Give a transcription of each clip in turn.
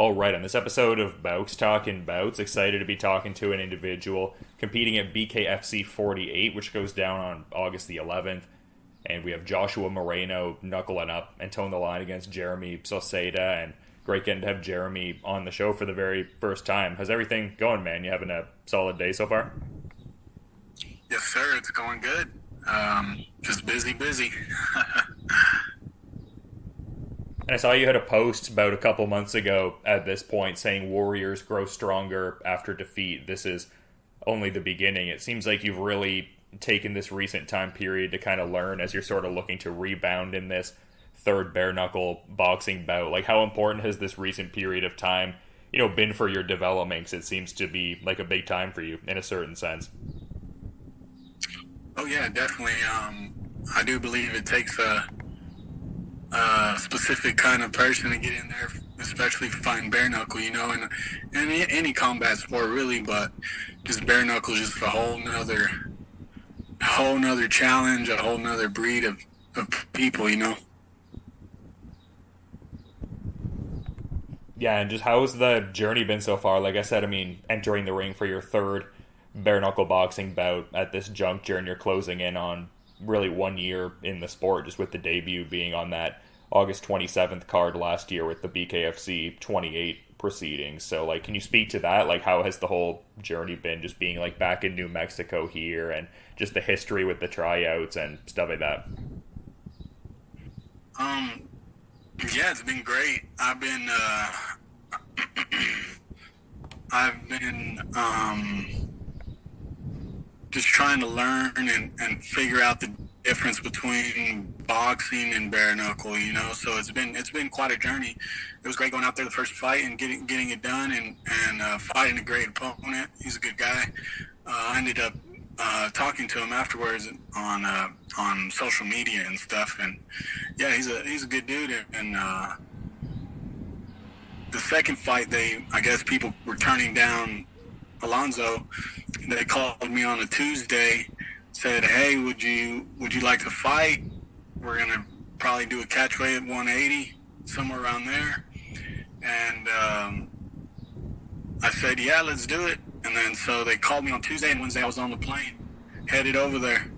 All right, on this episode of Bowks Talking Bouts, excited to be talking to an individual competing at BKFC 48, which goes down on August the 11th. And we have Joshua Moreno knuckling up and towing the line against Jeremy Sauceda. And great getting to have Jeremy on the show for the very first time. How's everything going, man? You having a solid day so far? Yes, sir. It's going good. Just busy. And I saw you had a post about a couple months ago at this point saying Warriors grow stronger after defeat. This is only the beginning. It seems like you've really taken this recent time period to kind of learn as you're sort of looking to rebound in this third bare knuckle boxing bout. Like, how important has this recent period of time, been for your development? 'Cause it seems to be like a big time for you in a certain sense. Oh yeah, definitely. I do believe it takes a specific kind of person to get in there, especially fighting bare knuckle, and any combat sport really, but just bare knuckle is just a whole nother challenge, a whole nother breed of people. Yeah, and just how's the journey been so far? Like I said, entering the ring for your third bare knuckle boxing bout at this juncture, and you're closing in on really 1 year in the sport, just with the debut being on that August 27th card last year with the BKFC 28 proceedings. So, like, can you speak to that? Like, how has the whole journey been, just being, like, back in New Mexico here, and just the history with the tryouts and stuff like that? Yeah, it's been great. I've been just trying to learn and figure out the difference between boxing and bare knuckle, So it's been quite a journey. It was great going out there the first fight and getting it done and fighting a great opponent. He's a good guy. I ended up talking to him afterwards on social media and stuff, and yeah, he's a good dude. And the second fight, I guess people were turning down Alonzo. They called me on a Tuesday, said, "Hey, would you like to fight? We're gonna probably do a catchweight at 180, somewhere around there." And I said, "Yeah, let's do it." And then so they called me on Tuesday, and Wednesday I was on the plane, headed over there.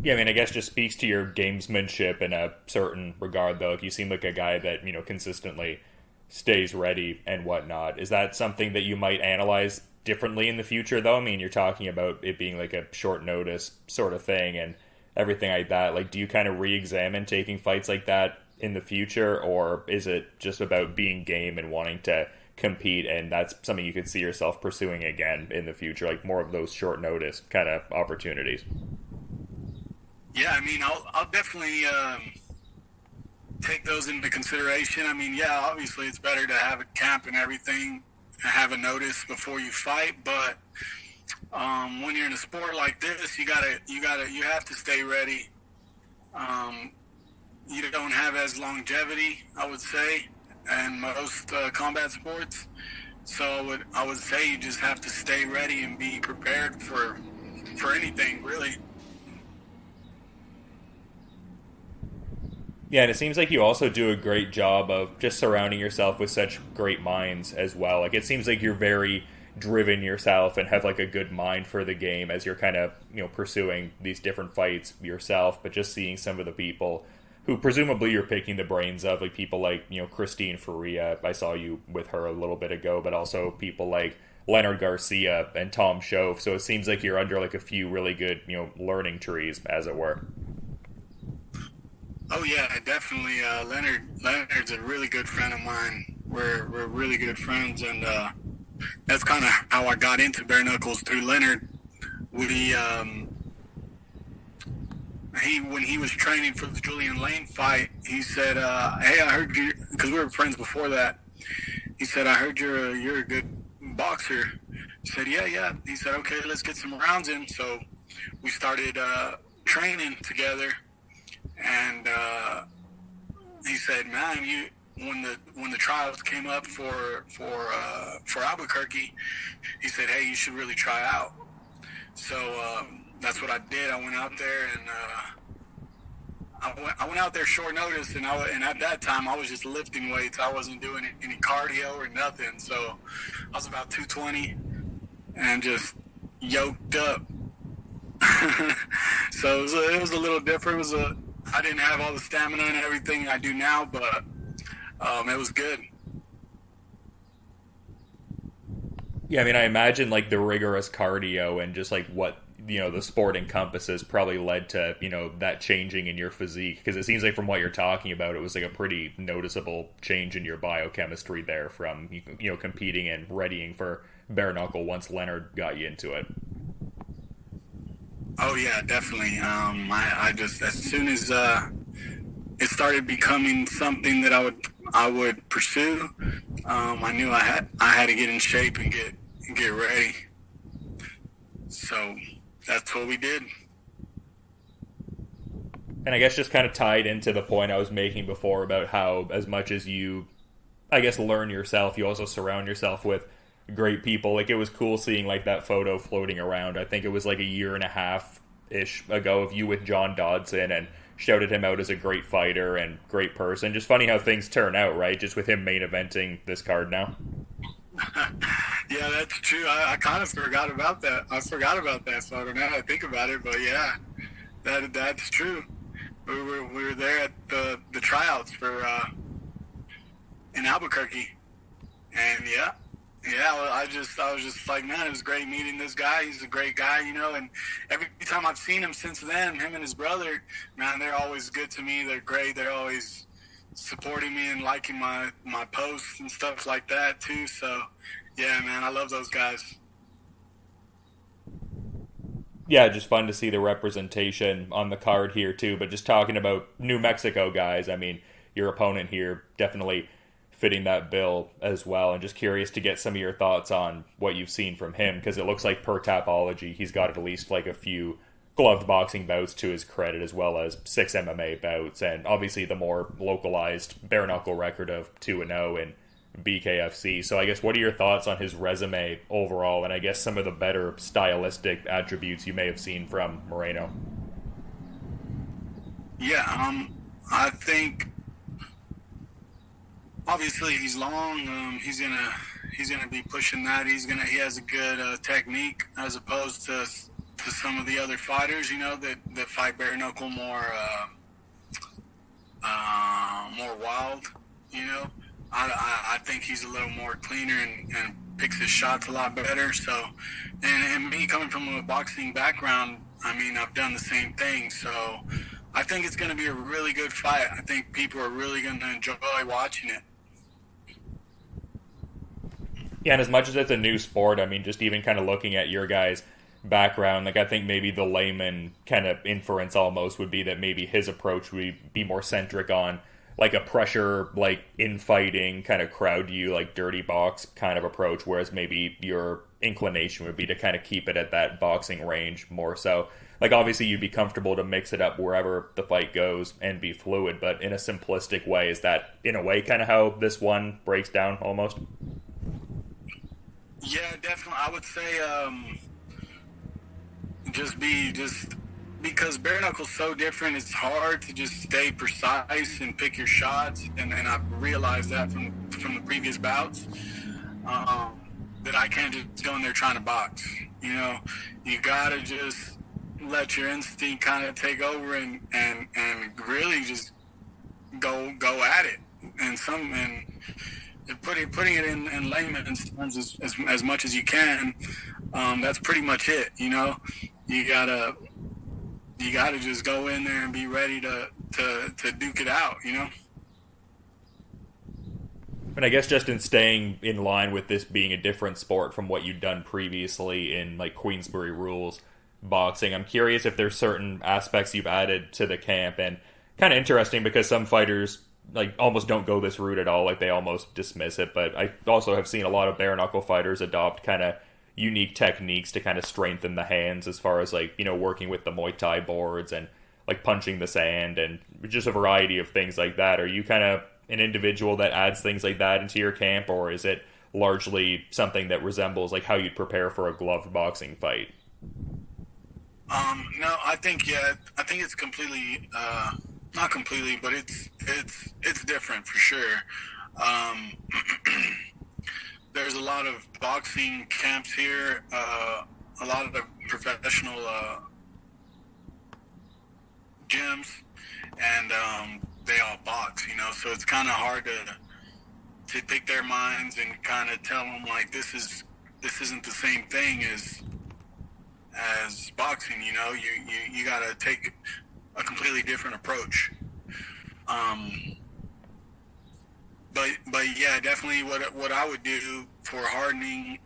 Yeah, I guess just speaks to your gamesmanship in a certain regard, though. Like, you seem like a guy that, consistently stays ready and whatnot. Is that something that you might analyze differently in the future, though? You're talking about it being like a short notice sort of thing and everything like that. Like, do you kind of re-examine taking fights like that in the future, or is it just about being game and wanting to compete, and that's something you could see yourself pursuing again in the future, like more of those short notice kind of opportunities? Yeah, I'll definitely take those into consideration. Yeah, obviously it's better to have a camp and everything, and have a notice before you fight. But when you're in a sport like this, you have to stay ready. You don't have as longevity, I would say, in most combat sports. So I would say you just have to stay ready and be prepared for anything, really. Yeah, and it seems like you also do a great job of just surrounding yourself with such great minds as well. Like, it seems like you're very driven yourself and have, like, a good mind for the game as you're kind of, pursuing these different fights yourself, but just seeing some of the people who presumably you're picking the brains of, like people like, Christine Faria. I saw you with her a little bit ago, but also people like Leonard Garcia and Tom Shove. So it seems like you're under, like, a few really good, learning trees, as it were. Oh yeah, definitely. Leonard's a really good friend of mine. We're really good friends, and that's kind of how I got into bare knuckles, through Leonard. When he was training for the Julian Lane fight, he said, "Hey, I heard you," because we were friends before that. He said, "I heard you're a good boxer." I said, "Yeah." He said, "Okay, let's get some rounds in." So we started training together. And he said, "Man, when the trials came up for Albuquerque, he said, 'Hey, you should really try out.'" So that's what I did. I went out there and I went out there short notice, and at that time I was just lifting weights. I wasn't doing any cardio or nothing. So I was about 220 and just yoked up. So it was a little different. I didn't have all the stamina and everything I do now, but it was good. Yeah, I mean, I imagine like the rigorous cardio and just like what the sport encompasses probably led to that changing in your physique, because it seems like from what you're talking about, it was like a pretty noticeable change in your biochemistry there from competing and readying for bare knuckle once Leonard got you into it. Oh yeah, definitely. I just, as soon as it started becoming something that I would pursue, I knew I had to get in shape and get ready. So that's what we did. And I guess just kind of tied into the point I was making before about how, as much as you, I guess, learn yourself, you also surround yourself with great people. Like, it was cool seeing like that photo floating around. I think it was like a year and a half ish ago of you with John Dodson, and shouted him out as a great fighter and great person. Just funny how things turn out, right? Just with him main eventing this card now. Yeah, that's true. I kind of forgot about that. I forgot about that photo now I think about it, but yeah, that's true. We were there at the tryouts for in Albuquerque, and yeah, I was just like, man, it was great meeting this guy. He's a great guy, and every time I've seen him since then, him and his brother, man, they're always good to me. They're great. They're always supporting me and liking my posts and stuff like that too. So yeah, man, I love those guys. Yeah, just fun to see the representation on the card here too. But just talking about New Mexico guys, I mean, your opponent here definitely fitting that bill as well, and just curious to get some of your thoughts on what you've seen from him, because it looks like per Tapology he's got at least like a few gloved boxing bouts to his credit, as well as 6 MMA bouts, and obviously the more localized bare knuckle record of 2-0 in BKFC. So I guess, what are your thoughts on his resume overall, and I guess some of the better stylistic attributes you may have seen from Moreno? Yeah, I think obviously he's long. He's gonna be pushing that. He has a good technique, as opposed to some of the other fighters, that fight bare knuckle more wild. I think he's a little more cleaner and picks his shots a lot better. So, and me coming from a boxing background, I mean, I've done the same thing. So I think it's going to be a really good fight. I think people are really going to enjoy watching it. Yeah, and as much as it's a new sport, I mean, just even kind of looking at your guys' background, like, I think maybe the layman kind of inference almost would be that maybe his approach would be more centric on like a pressure, like infighting kind of crowd you, like dirty box kind of approach, whereas maybe your inclination would be to kind of keep it at that boxing range more so. Like, obviously you'd be comfortable to mix it up wherever the fight goes and be fluid, but in a simplistic way, is that in a way kind of how this one breaks down almost? Yeah, definitely. I would say just because bare knuckle's so different, it's hard to just stay precise and pick your shots, and I've realized that from the previous bouts, that I can't just go in there trying to box. You gotta just let your instinct kind of take over and really just go at it, and putting it in layman's terms as much as you can. That's pretty much it. You gotta just go in there and be ready to duke it out. And I guess just in staying in line with this being a different sport from what you've done previously in like Queensbury rules boxing, I'm curious if there's certain aspects you've added to the camp, and kind of interesting because some fighters like almost don't go this route at all, like they almost dismiss it, but I also have seen a lot of bare knuckle fighters adopt kind of unique techniques to kind of strengthen the hands, as far as like, working with the Muay Thai boards and like punching the sand and just a variety of things like that. Are you kind of an individual that adds things like that into your camp, or is it largely something that resembles like how you'd prepare for a gloved boxing fight? No, I think it's completely not completely, but it's different for sure. Um, there's a lot of boxing camps here, a lot of the professional gyms, and they all box, so it's kind of hard to pick their minds and kind of tell them like this isn't the same thing as boxing. You got to take a completely different approach. But yeah, definitely what I would do for hardening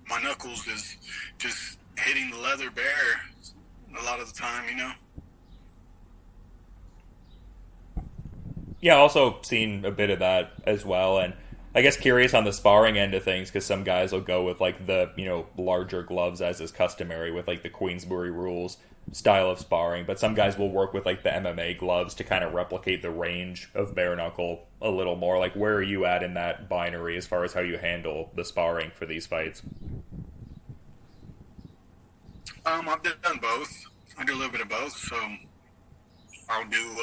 my knuckles is just hitting the leather bare a lot of the time. Yeah, also seen a bit of that as well, and I guess curious on the sparring end of things because some guys will go with like the larger gloves as is customary with like the Queensbury rules style of sparring, but some guys will work with like the MMA gloves to kind of replicate the range of bare knuckle a little more. Like, where are you at in that binary as far as how you handle the sparring for these fights? I've done both. I do a little bit of both. So I'll do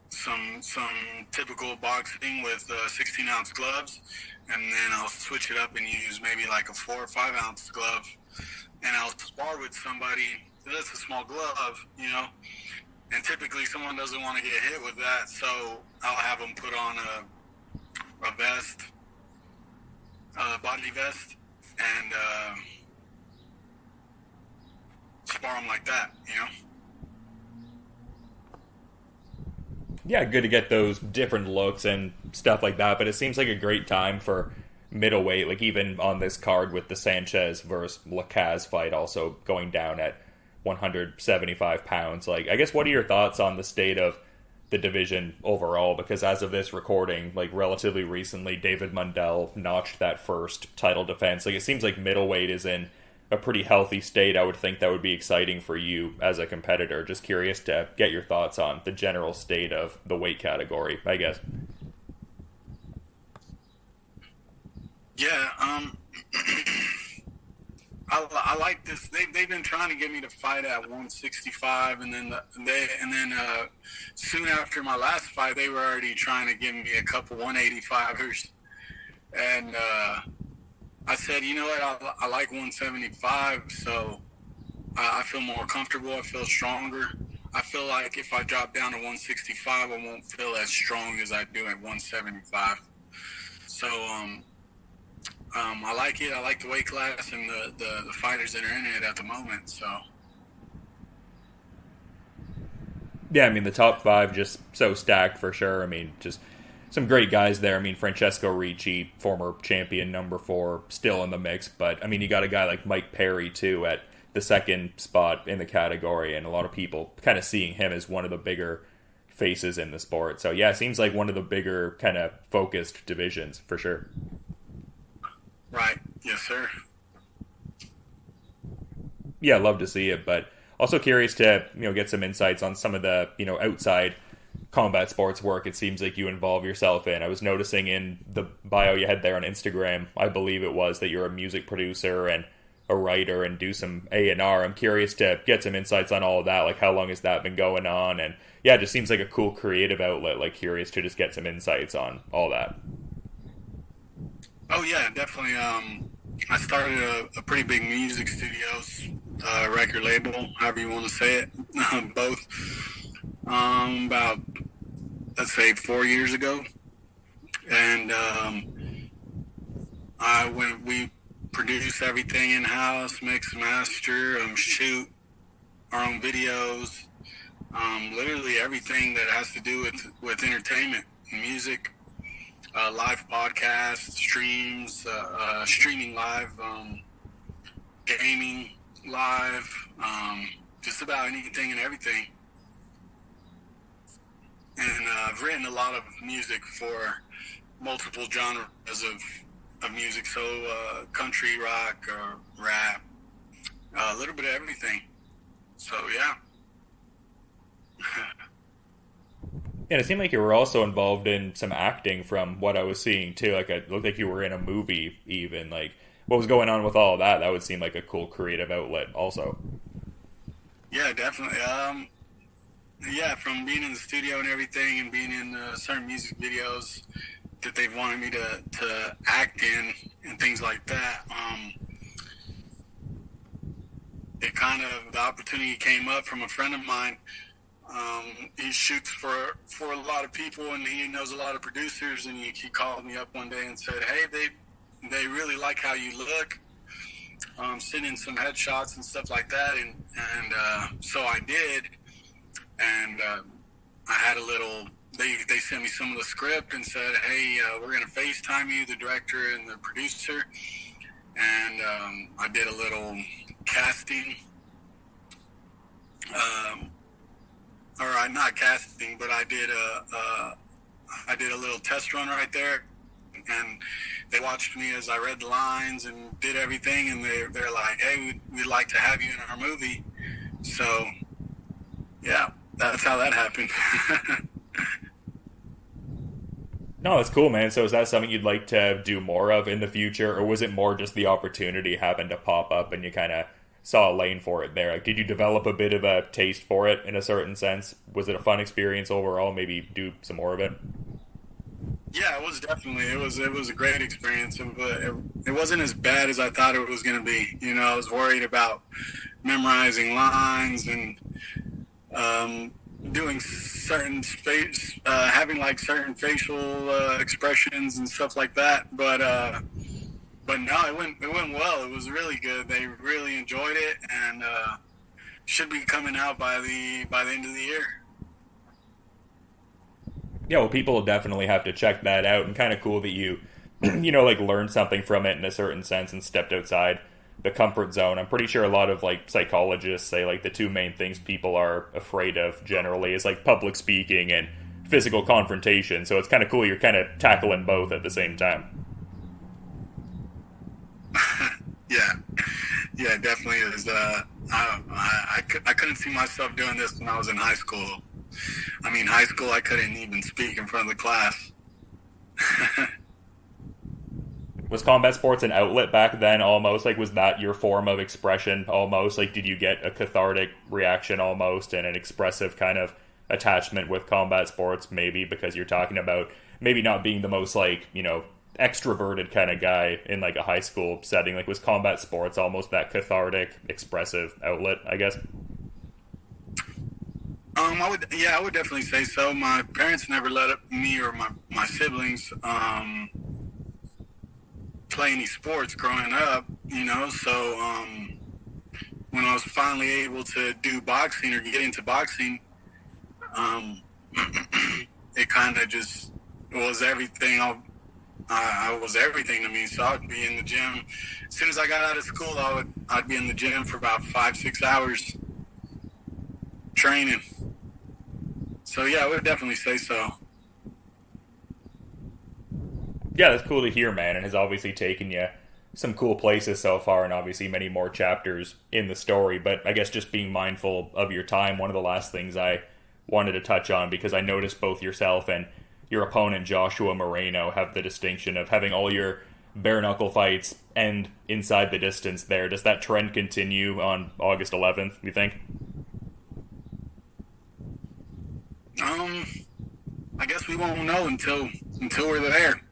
some typical boxing with 16-ounce gloves, and then I'll switch it up and use maybe like a 4 or 5-ounce glove, and I'll spar with somebody that's a small glove, and typically someone doesn't want to get hit with that, so I'll have them put on a vest, body vest, and spar them like that. Yeah, good to get those different looks and stuff like that, but it seems like a great time for middleweight, like even on this card with the Sanchez versus Lacaz fight also going down at 175 pounds. Like, I guess what are your thoughts on the state of the division overall? Because as of this recording, like relatively recently, David Mundell notched that first title defense. Like, it seems like middleweight is in a pretty healthy state. I would think that would be exciting for you as a competitor. Just curious to get your thoughts on the general state of the weight category, I guess. Yeah, I like this. They've been trying to get me to fight at 165, and then soon after my last fight, they were already trying to give me a couple 185ers, and I said, you know what, I like 175, so I feel more comfortable. I feel stronger. I feel like if I drop down to 165, I won't feel as strong as I do at 175. So I like it. I like the weight class and the fighters that are in it at the moment. So yeah, I mean, the top five just so stacked for sure. I mean, just some great guys there. I mean, Francesco Ricci, former champion, number 4, still in the mix. But, I mean, you got a guy like Mike Perry, too, at the second spot in the category. And a lot of people kind of seeing him as one of the bigger faces in the sport. So, yeah, it seems like one of the bigger kind of focused divisions, for sure. Right. Yes, sir. Yeah, love to see it. But also curious to, get some insights on some of the, outside combat sports work it seems like you involve yourself in. I was noticing in the bio you had there on Instagram, I believe it was, that you're a music producer and a writer and do some A&R. I'm curious to get some insights on all of that. Like, how long has that been going on? And yeah, it just seems like a cool creative outlet. Like, curious to just get some insights on all that. Oh yeah, definitely. I started a pretty big music studios, record label, however you want to say it, both. About, let's say, 4 years ago, and we produce everything in house, mix, master, shoot our own videos, literally everything that has to do with entertainment, music, live podcasts, streams, streaming live, gaming live, just about anything and everything. And I've written a lot of music for multiple genres of music, so country, rock, rap, a little bit of everything. So, yeah. And it seemed like you were also involved in some acting from what I was seeing, too. Like, it looked like you were in a movie, even. Like, what was going on with all of that? That would seem like a cool creative outlet, also. Yeah, definitely. Yeah, from being in the studio and everything, and being in certain music videos that they've wanted me to act in and things like that. It kind of, the opportunity came up from a friend of mine. He shoots for a lot of people, and he knows a lot of producers. And he called me up one day and said, "Hey, they really like how you look. Send in some headshots and stuff like that." And so I did, and I had a little. They sent me some of the script and said, "Hey, we're gonna FaceTime you, the director and the producer." And I did a little casting. Or not casting, but I did a little test run right there, and they watched me as I read the lines and did everything, and they're like, "Hey, we'd like to have you in our movie." So, yeah, that's how that happened. No, it's cool, man. So is that something you'd like to do more of in the future, or was it more just the opportunity happened to pop up and you kind of saw a lane for it there? Like, did you develop a bit of a taste for it in a certain sense? Was it a fun experience overall? Maybe do some more of it? Yeah, it was definitely. It was a great experience. It wasn't as bad as I thought it was going to be. You know, I was worried about memorizing lines and doing certain space, having like certain facial expressions and stuff like that. But no, it went well. It was really good. They really enjoyed it, and should be coming out by the end of the year. Yeah, well, people will definitely have to check that out, and kind of cool that you, like learned something from it in a certain sense and stepped outside the comfort zone. I'm pretty sure a lot of like psychologists say like the two main things people are afraid of generally is like public speaking and physical confrontation. So it's kind of cool you're kind of tackling both at the same time. Yeah, yeah, it definitely is. I couldn't see myself doing this when I was in high school. I mean, high school, I couldn't even speak in front of the class. Was combat sports an outlet back then almost? Like, was that your form of expression almost? Like, did you get a cathartic reaction almost and an expressive kind of attachment with combat sports maybe because you're talking about maybe not being the most like, extroverted kind of guy in like a high school setting? Like, was combat sports almost that cathartic, expressive outlet, I guess? I would definitely say so. My parents never let me or my siblings play any sports growing up, so when I was finally able to do boxing or get into boxing, um, it kind of just was everything. I was everything to me. So I'd be in the gym as soon as I got out of school. I'd be in the gym for about 5-6 hours training. So yeah, I would definitely say so. Yeah, that's cool to hear, man, and has obviously taken you some cool places so far, and obviously many more chapters in the story. But I guess just being mindful of your time, one of the last things I wanted to touch on, because I noticed both yourself and your opponent Joshua Moreno have the distinction of having all your bare knuckle fights end inside the distance there. Does that trend continue on August 11th, you think? I guess we won't know until we're there.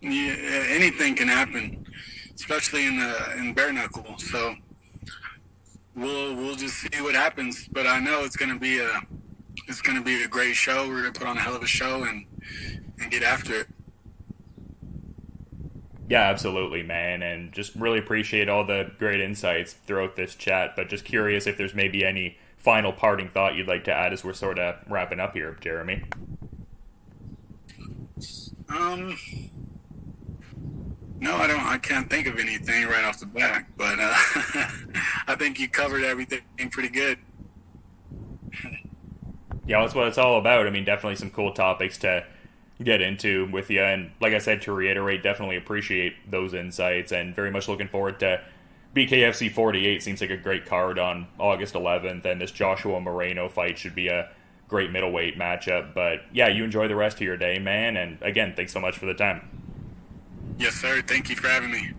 Anything can happen, especially in bare knuckle. So we'll just see what happens. But I know it's gonna be a great show. We're gonna put on a hell of a show and get after it. Yeah, absolutely, man, and just really appreciate all the great insights throughout this chat. But just curious if there's maybe any final parting thought you'd like to add as we're sort of wrapping up here, Jeremy. No, I don't. I can't think of anything right off the bat, but I think you covered everything pretty good. Yeah, that's what it's all about. I mean, definitely some cool topics to get into with you, and like I said, to reiterate, definitely appreciate those insights, and very much looking forward to BKFC 48. Seems like a great card on August 11th, and this Joshua Moreno fight should be a great middleweight matchup. But yeah, you enjoy the rest of your day, man, and again, thanks so much for the time. Yes, sir. Thank you for having me.